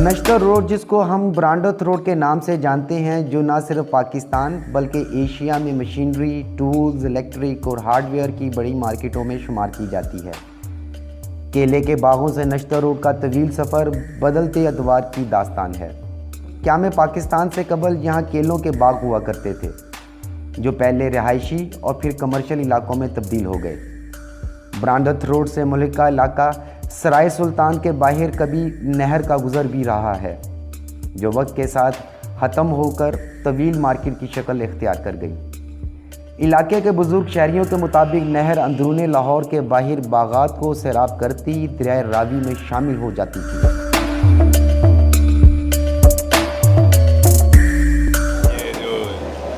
نشتر road, جس کو ہم برانڈت روڈ کے نام سے جانتے ہیں، جو نہ صرف پاکستان بلکہ ایشیا میں مشینری، ٹولز، الیکٹرک اور ہارڈ ویئر کی بڑی مارکیٹوں میں شمار کی جاتی ہے۔ کیلے کے باغوں سے نشتر روڈ کا طویل سفر بدلتے ادوار کی داستان ہے۔ قیام پاکستان سے قبل یہاں کیلوں کے باغ ہوا کرتے تھے، جو پہلے رہائشی اور پھر کمرشل علاقوں میں تبدیل ہو گئے۔ برانڈت روڈ سے ملحقہ علاقہ سرائے سلطان کے باہر کبھی نہر کا گزر بھی رہا ہے، جو وقت کے ساتھ ختم ہو کر طویل مارکیٹ کی شکل اختیار کر گئی۔ علاقے کے بزرگ شہریوں کے مطابق نہر اندرون لاہور کے باہر باغات کو سیراب کرتی دریائے راوی میں شامل ہو جاتی تھی۔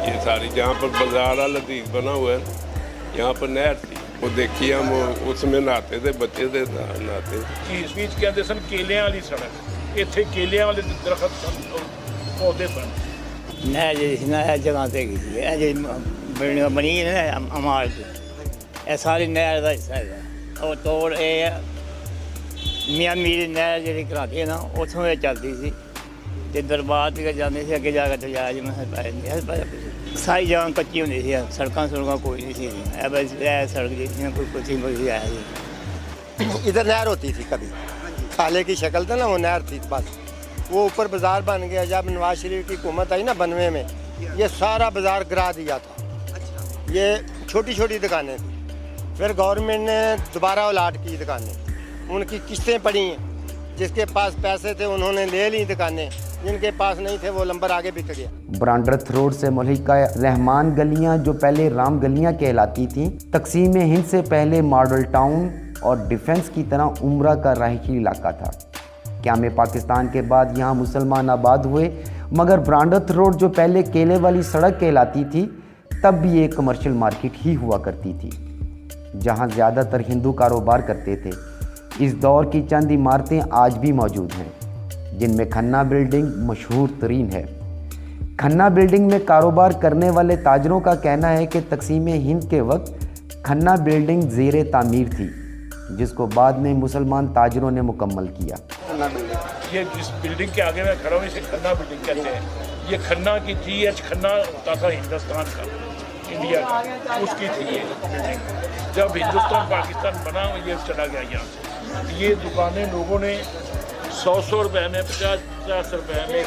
یہ ساری جہاں پر بازار لطیف بنا ہوا ہے، یہاں پر نہر تھی، وہ دیکھیے ہم اس میں نہاتے تھے، بچے تھے نہاتے تھے۔ اس بیچ کہتے سن کیلیاں والی سڑک، اتنے کیلیاں والے درخت سن، پودے سن۔ نہر جی جگہ سے گئی بلڈنگ بنی ہے نا عمارت، یہ ساری نہر کا حصہ ہے۔ اور توڑ یہ میاں میری نہر جی کراتی ہے نا، اتوں یہ چلتی سی تے دربار تک جاتے تھے، اگے جا کے دریا جی میں ساری جگہ کچی ہوتی تھی، سڑکیں کوئی نہیں سی، بس سڑک جی کوئی کچھ نہیں آیا جی۔ ادھر نہر ہوتی تھی کبھی، کھالے کی شکل تھا نا، وہ نہر تھی بس۔ وہ اوپر بازار بن گیا جب نواز شریف کی حکومت آئی نا بنوے میں، یہ سارا بازار گرا دیا تھا۔ یہ چھوٹی چھوٹی دکانیں تھیں، پھر گورنمنٹ نے دوبارہ الاٹ کی دکانیں، ان کی قسطیں پڑی ہیں، جس کے پاس پیسے تھے انہوں نے لے لی دکانیں، جن کے پاس نہیں تھے وہ لمبر آگے بک گیا۔ برانڈت روڈ سے ملحقہ رحمان گلیاں، جو پہلے رام گلیاں کہلاتی تھیں، تقسیم ہند سے پہلے ماڈل ٹاؤن اور ڈیفنس کی طرح عمرہ کا رہائشی علاقہ تھا۔ قیام پاکستان کے بعد یہاں مسلمان آباد ہوئے، مگر برانڈت روڈ جو پہلے کیلے والی سڑک کہلاتی تھی، تب بھی ایک کمرشل مارکیٹ ہی ہوا کرتی تھی، جہاں زیادہ تر ہندو کاروبار کرتے تھے۔ اس دور کی چند عمارتیں آج بھی موجود ہیں، جن میں کھنہ بلڈنگ مشہور ترین ہے۔ کھنہ بلڈنگ میں کاروبار کرنے والے تاجروں کا کہنا ہے کہ تقسیم ہند کے وقت کھنہ بلڈنگ زیر تعمیر تھی، جس کو بعد میں مسلمان تاجروں نے مکمل کیا۔ یہ جس بلڈنگ کے آگے میں کھڑا ہوں اسے کھنہ بلڈنگ کہتے ہیں۔ یہ کھنہ کی تھی، ایچ کھنہ ہوتا تھا ہندوستان کا، انڈیا کا، اس کی تھی یہ بلڈنگ۔ جب ہندوستان پاکستان بنا یہ چلا گیا یہاں سے۔ یہ دکانیں لوگوں نے 100 روپے میں، 50 روپے میں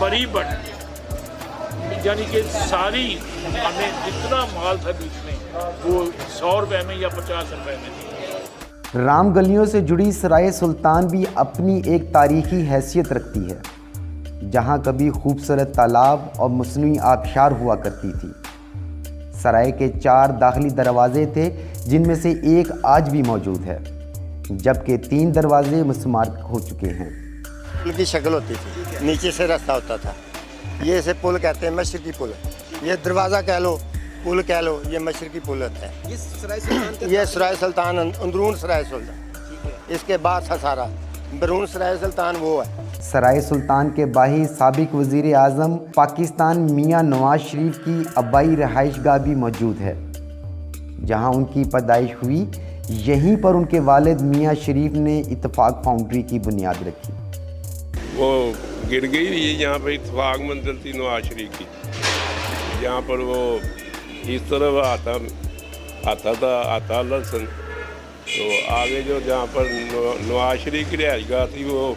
بڑی بڑی، یعنی کہ ساری دکانیں جتنا مال تھا بیچ میں وہ 100 روپے میں یا 50 روپے میں تھی۔ رام گلیوں سے جڑی سرائے سلطان بھی اپنی ایک تاریخی حیثیت رکھتی ہے، جہاں کبھی خوبصورت تالاب اور مصنوعی آبشار ہوا کرتی تھی۔ سرائے کے 4 داخلی دروازے تھے، جن میں سے ایک آج بھی موجود ہے، جبکہ 3 دروازے مسمار ہو چکے ہیں۔ پل کی شکل ہوتی تھی، نیچے سے راستہ ہوتا تھا، یہ اسے پل کہتے ہیں، مشرقی پل۔ یہ دروازہ کہہ لو، پل کہہ لو، یہ مشرقی پل ہوتا ہے۔ یہ سرائے سلطان، اندرون سرائے سلطان، اس کے بعد سسارا، برون سرائے سلطان وہ ہے۔ سرائے سلطان کے باہر سابق وزیر اعظم پاکستان میاں نواز شریف کی آبائی رہائش گاہ بھی موجود ہے، جہاں ان کی پیدائش ہوئی۔ یہیں پر ان کے والد میاں شریف نے اتفاق فاؤنڈری کی بنیاد رکھی۔ وہ گر گئی، یہاں پہ اتفاق منزل تھی نواز شریف کی، یہاں پر وہ اس طرف آتا لسن، تو آگے جو جہاں پر نواز شریف کی رہائش گاہ تھی وہ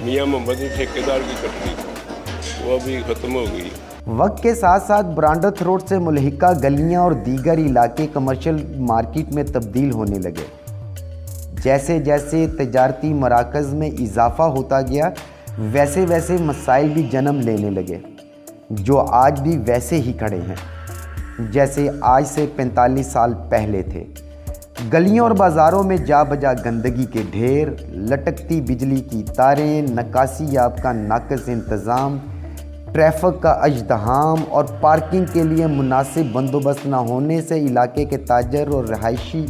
میاں محمد ٹھیکیدار کی کٹڑی تھی، وہ بھی ختم ہو گئی۔ وقت کے ساتھ ساتھ برانڈت روڈ سے ملحقہ گلیاں اور دیگر علاقے کمرشل مارکیٹ میں تبدیل ہونے لگے۔ جیسے جیسے تجارتی مراکز میں اضافہ ہوتا گیا، ویسے ویسے مسائل بھی جنم لینے لگے، جو آج بھی ویسے ہی کھڑے ہیں جیسے آج سے 45 سال پہلے تھے۔ گلیوں اور بازاروں میں جا بجا گندگی کے ڈھیر، لٹکتی بجلی کی تاریں، نکاسی یاب کا ناقص انتظام، ٹریفک کا ازدحام اور پارکنگ کے لیے مناسب بندوبست نہ ہونے سے علاقے کے تاجر اور رہائشی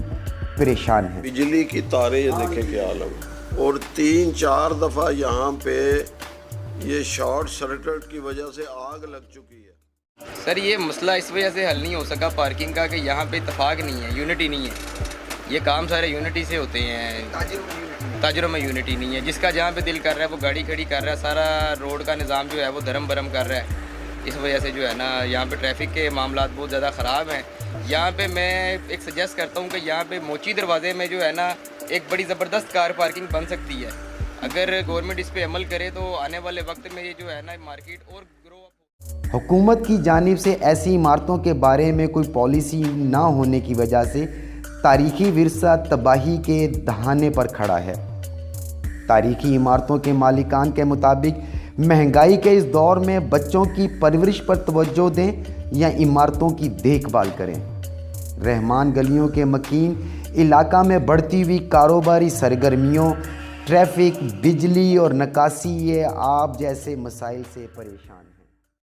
پریشان ہیں۔ بجلی کی تاریں یہ دیکھیں کیا عالم، اور 3-4 دفعہ یہاں پہ یہ شارٹ سرکٹ کی وجہ سے آگ لگ چکی ہے۔ سر یہ مسئلہ اس وجہ سے حل نہیں ہو سکا پارکنگ کا کہ یہاں پہ اتفاق نہیں ہے، یونٹی نہیں ہے۔ یہ کام سارے یونٹی سے ہوتے ہیں، تاجروں میں یونٹی نہیں ہے. جس کا جہاں پہ دل کر رہا ہے وہ گاڑی کھڑی کر رہا ہے. سارا روڈ کا نظام جو ہے وہ دھرم برم کر رہا ہے. اس وجہ سے جو ہے نا یہاں پہ ٹریفک کے معاملات بہت زیادہ خراب ہیں. یہاں پہ میں ایک سجیسٹ کرتا ہوں کہ یہاں پہ موچی دروازے میں جو ہے نا ایک بڑی زبردست کار پارکنگ بن سکتی ہے. اگر گورنمنٹ اس پہ عمل کرے تو آنے والے وقت میں یہ جو ہے نا مارکیٹ اور گرو اپ. حکومت کی جانب سے ایسی عمارتوں کے بارے میں کوئی پالیسی نہ ہونے کی وجہ سے تاریخی ورثہ تباہی کے دہانے پر کھڑا ہے. تاریخی عمارتوں کے مالکان کے مطابق مہنگائی کے اس دور میں بچوں کی پرورش پر توجہ دیں یا عمارتوں کی دیکھ بھال کریں. رحمان گلیوں کے مکین علاقہ میں بڑھتی ہوئی کاروباری سرگرمیوں، ٹریفک، بجلی اور نکاسی آب جیسے مسائل سے پریشان ہیں.